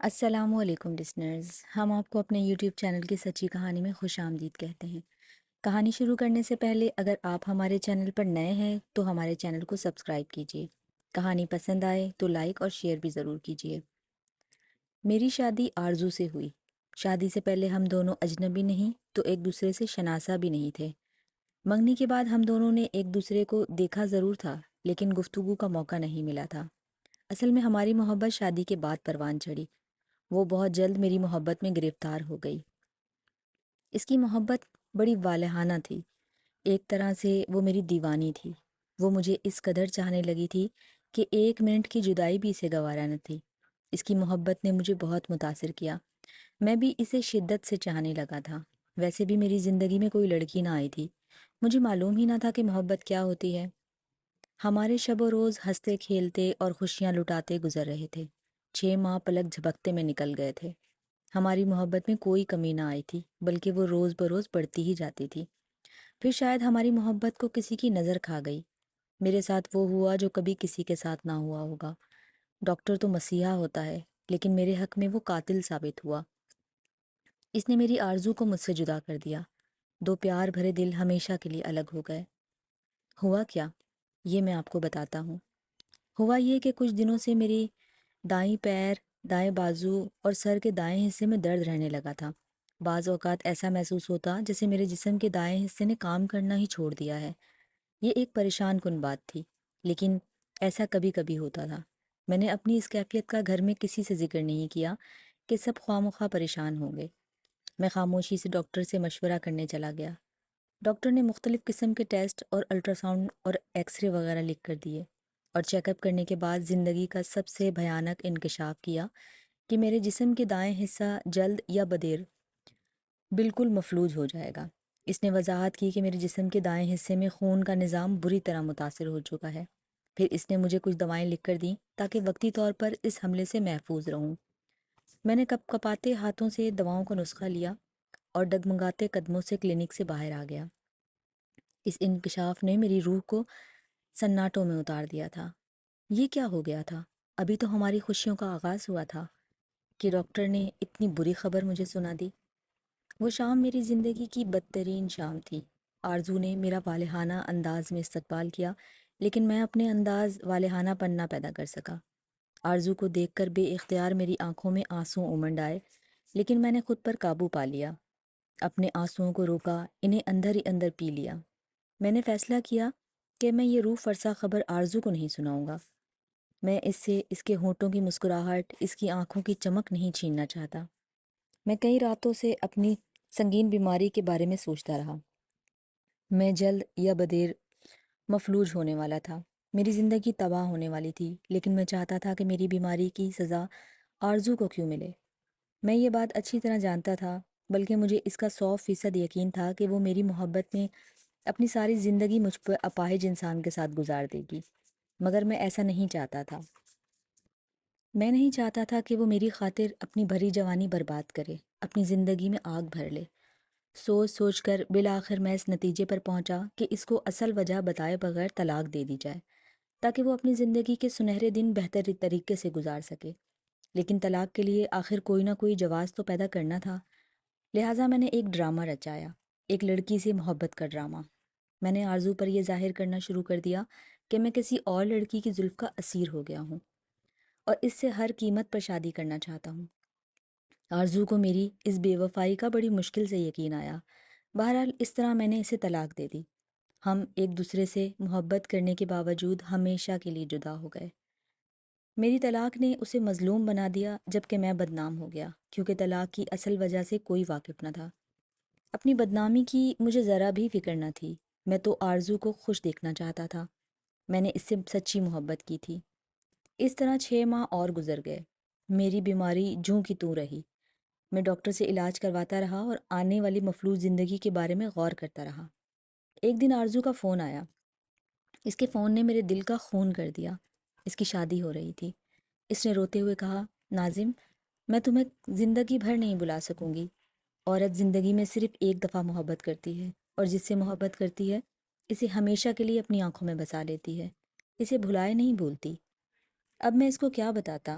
السلام علیکم لسنرز، ہم آپ کو اپنے یوٹیوب چینل کی سچی کہانی میں خوش آمدید کہتے ہیں۔ کہانی شروع کرنے سے پہلے اگر آپ ہمارے چینل پر نئے ہیں تو ہمارے چینل کو سبسکرائب کیجیے۔ کہانی پسند آئے تو لائک اور شیئر بھی ضرور کیجیے۔ میری شادی آرزو سے ہوئی۔ شادی سے پہلے ہم دونوں اجنبی نہیں تو ایک دوسرے سے شناسا بھی نہیں تھے۔ منگنی کے بعد ہم دونوں نے ایک دوسرے کو دیکھا ضرور تھا، لیکن گفتگو کا موقع نہیں ملا تھا۔ اصل میں ہماری محبت شادی کے بعد پروان چڑھی۔ وہ بہت جلد میری محبت میں گرفتار ہو گئی۔ اس کی محبت بڑی والہانہ تھی۔ ایک طرح سے وہ میری دیوانی تھی۔ وہ مجھے اس قدر چاہنے لگی تھی کہ 1 منٹ کی جدائی بھی اسے گوارا نہ تھی۔ اس کی محبت نے مجھے بہت متاثر کیا۔ میں بھی اسے شدت سے چاہنے لگا تھا۔ ویسے بھی میری زندگی میں کوئی لڑکی نہ آئی تھی۔ مجھے معلوم ہی نہ تھا کہ محبت کیا ہوتی ہے۔ ہمارے شب و روز ہنستے کھیلتے اور خوشیاں لٹاتے گزر رہے تھے۔ 6 ماہ پلک جھپکتے میں نکل گئے تھے۔ ہماری محبت میں کوئی کمی نہ آئی تھی، بلکہ وہ روز بروز بڑھتی ہی جاتی تھی۔ پھر شاید ہماری محبت کو کسی کی نظر کھا گئی۔ میرے ساتھ وہ ہوا جو کبھی کسی کے ساتھ نہ ہوا ہوگا۔ ڈاکٹر تو مسیحا ہوتا ہے، لیکن میرے حق میں وہ قاتل ثابت ہوا۔ اس نے میری آرزو کو مجھ سے جدا کر دیا۔ 2 پیار بھرے دل ہمیشہ کے لیے الگ ہو گئے۔ ہوا کیا؟ یہ میں آپ کو بتاتا ہوں۔ ہوا یہ کہ کچھ دنوں سے میری دائیں پیر، دائیں بازو اور سر کے دائیں حصے میں درد رہنے لگا تھا۔ بعض اوقات ایسا محسوس ہوتا جیسے میرے جسم کے دائیں حصے نے کام کرنا ہی چھوڑ دیا ہے۔ یہ ایک پریشان کن بات تھی، لیکن ایسا کبھی کبھی ہوتا تھا۔ میں نے اپنی اس کیفیت کا گھر میں کسی سے ذکر نہیں کیا کہ سب خواہ مخواہ پریشان ہوں گے۔ میں خاموشی سے ڈاکٹر سے مشورہ کرنے چلا گیا۔ ڈاکٹر نے مختلف قسم کے ٹیسٹ اور الٹرا ساؤنڈ اور ایکس رے وغیرہ لکھ کر دیے، اور چیک اپ کرنے کے بعد زندگی کا سب سے بھیانک انکشاف کیا کہ میرے جسم کے دائیں حصہ جلد یا بدیر بالکل مفلوج ہو جائے گا۔ اس نے وضاحت کی کہ میرے جسم کے دائیں حصے میں خون کا نظام بری طرح متاثر ہو چکا ہے۔ پھر اس نے مجھے کچھ دوائیں لکھ کر دیں تاکہ وقتی طور پر اس حملے سے محفوظ رہوں۔ میں نے کپ کپاتے ہاتھوں سے دواؤں کا نسخہ لیا اور ڈگمگاتے قدموں سے کلینک سے باہر آ گیا۔ اس انکشاف نے میری روح کو سناٹوں میں اتار دیا تھا۔ یہ کیا ہو گیا تھا؟ ابھی تو ہماری خوشیوں کا آغاز ہوا تھا کہ ڈاکٹر نے اتنی بری خبر مجھے سنا دی۔ وہ شام میری زندگی کی بدترین شام تھی۔ آرزو نے میرا والہانہ انداز میں استقبال کیا، لیکن میں اپنے انداز والہانہ پن نہ پیدا کر سکا۔ آرزو کو دیکھ کر بے اختیار میری آنکھوں میں آنسو امنڈ آئے، لیکن میں نے خود پر قابو پا لیا۔ اپنے آنسوؤں کو روکا، انہیں اندر ہی اندر پی لیا۔ میں نے فیصلہ کیا کہ میں یہ روح فرسا خبر آرزو کو نہیں سناؤں گا۔ میں اس سے اس کے ہونٹوں کی مسکراہٹ، اس کی آنکھوں کی چمک نہیں چھیننا چاہتا۔ میں کئی راتوں سے اپنی سنگین بیماری کے بارے میں سوچتا رہا۔ میں جلد یا بدیر مفلوج ہونے والا تھا۔ میری زندگی تباہ ہونے والی تھی، لیکن میں چاہتا تھا کہ میری بیماری کی سزا آرزو کو کیوں ملے۔ میں یہ بات اچھی طرح جانتا تھا، بلکہ مجھے اس کا 100% یقین تھا کہ وہ میری محبت میں اپنی ساری زندگی مجھ پر اپاہج انسان کے ساتھ گزار دے گی، مگر میں ایسا نہیں چاہتا تھا۔ میں نہیں چاہتا تھا کہ وہ میری خاطر اپنی بھری جوانی برباد کرے، اپنی زندگی میں آگ بھر لے۔ سوچ سوچ کر بالآخر میں اس نتیجے پر پہنچا کہ اس کو اصل وجہ بتائے بغیر طلاق دے دی جائے، تاکہ وہ اپنی زندگی کے سنہرے دن بہتر طریقے سے گزار سکے۔ لیکن طلاق کے لیے آخر کوئی نہ کوئی جواز تو پیدا کرنا تھا۔ لہٰذا میں نے ایک ڈرامہ رچایا، ایک لڑکی سے محبت کا ڈرامہ۔ میں نے آرزو پر یہ ظاہر کرنا شروع کر دیا کہ میں کسی اور لڑکی کی زلف کا اسیر ہو گیا ہوں اور اس سے ہر قیمت پر شادی کرنا چاہتا ہوں۔ آرزو کو میری اس بے وفائی کا بڑی مشکل سے یقین آیا۔ بہرحال اس طرح میں نے اسے طلاق دے دی۔ ہم ایک دوسرے سے محبت کرنے کے باوجود ہمیشہ کے لیے جدا ہو گئے۔ میری طلاق نے اسے مظلوم بنا دیا، جبکہ میں بدنام ہو گیا، کیونکہ طلاق کی اصل وجہ سے کوئی واقف نہ تھا۔ اپنی بدنامی کی مجھے ذرا بھی فکر نہ تھی۔ میں تو آرزو کو خوش دیکھنا چاہتا تھا۔ میں نے اس سے سچی محبت کی تھی۔ اس طرح 6 ماہ اور گزر گئے۔ میری بیماری جوں کی توں رہی۔ میں ڈاکٹر سے علاج کرواتا رہا اور آنے والی مفلوج زندگی کے بارے میں غور کرتا رہا۔ ایک دن آرزو کا فون آیا۔ اس کے فون نے میرے دل کا خون کر دیا۔ اس کی شادی ہو رہی تھی۔ اس نے روتے ہوئے کہا، ناظم، میں تمہیں زندگی بھر نہیں بلا سکوں گی۔ عورت زندگی میں صرف ایک دفعہ محبت کرتی ہے، اور جس سے محبت کرتی ہے اسے ہمیشہ کے لیے اپنی آنکھوں میں بسا لیتی ہے، اسے بھلائے نہیں بھولتی۔ اب میں اس کو کیا بتاتا،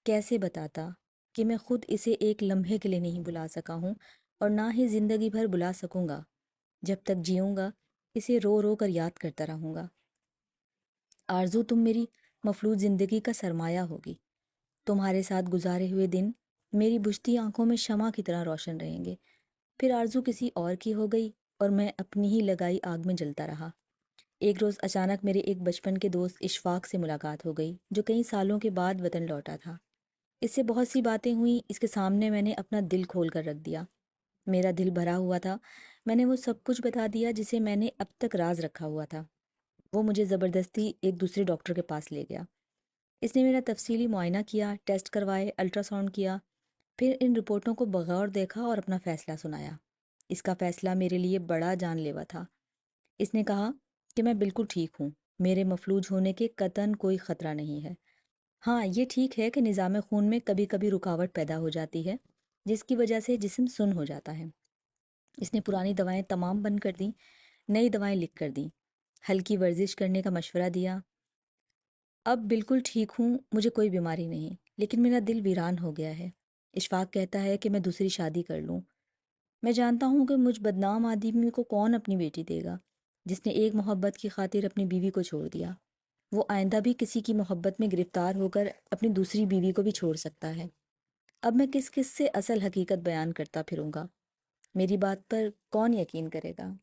کیسے بتاتا؟ کہ میں خود اسے ایک لمحے کے لیے نہیں بلا سکا ہوں اور نہ ہی زندگی بھر بلا سکوں گا۔ جب تک جیوں گا اسے رو رو کر یاد کرتا رہوں گا۔ آرزو، تم میری مفلوج زندگی کا سرمایہ ہوگی۔ تمہارے ساتھ گزارے ہوئے دن میری بجھتی آنکھوں میں شمع کی طرح روشن رہیں گے۔ پھر آرزو کسی اور کی ہو گئی اور میں اپنی ہی لگائی آگ میں جلتا رہا۔ ایک روز اچانک میرے ایک بچپن کے دوست اشفاق سے ملاقات ہو گئی، جو کئی سالوں کے بعد وطن لوٹا تھا۔ اس سے بہت سی باتیں ہوئیں، اس کے سامنے میں نے اپنا دل کھول کر رکھ دیا۔ میرا دل بھرا ہوا تھا، میں نے وہ سب کچھ بتا دیا جسے میں نے اب تک راز رکھا ہوا تھا۔ وہ مجھے زبردستی ایک دوسرے ڈاکٹر کے پاس لے گیا۔ اس نے میرا تفصیلی معائنہ کیا، ٹیسٹ کروائے، الٹرا ساؤنڈ کیا، پھر ان رپورٹوں کو بغور دیکھا اور اپنا فیصلہ سنایا۔ اس کا فیصلہ میرے لیے بڑا جان لیوا تھا۔ اس نے کہا کہ میں بالکل ٹھیک ہوں، میرے مفلوج ہونے کے قطعاً کوئی خطرہ نہیں ہے۔ ہاں، یہ ٹھیک ہے کہ نظام خون میں کبھی کبھی رکاوٹ پیدا ہو جاتی ہے، جس کی وجہ سے جسم سن ہو جاتا ہے۔ اس نے پرانی دوائیں تمام بند کر دیں، نئی دوائیں لکھ کر دیں، ہلکی ورزش کرنے کا مشورہ دیا۔ اب بالکل ٹھیک ہوں، مجھے کوئی بیماری نہیں، لیکن میرا دل ویران ہو گیا ہے۔ اشفاق کہتا ہے کہ میں دوسری شادی کر لوں۔ میں جانتا ہوں کہ مجھ بدنام آدمی کو کون اپنی بیٹی دے گا، جس نے ایک محبت کی خاطر اپنی بیوی کو چھوڑ دیا۔ وہ آئندہ بھی کسی کی محبت میں گرفتار ہو کر اپنی دوسری بیوی کو بھی چھوڑ سکتا ہے۔ اب میں کس کس سے اصل حقیقت بیان کرتا پھروں گا؟ میری بات پر کون یقین کرے گا؟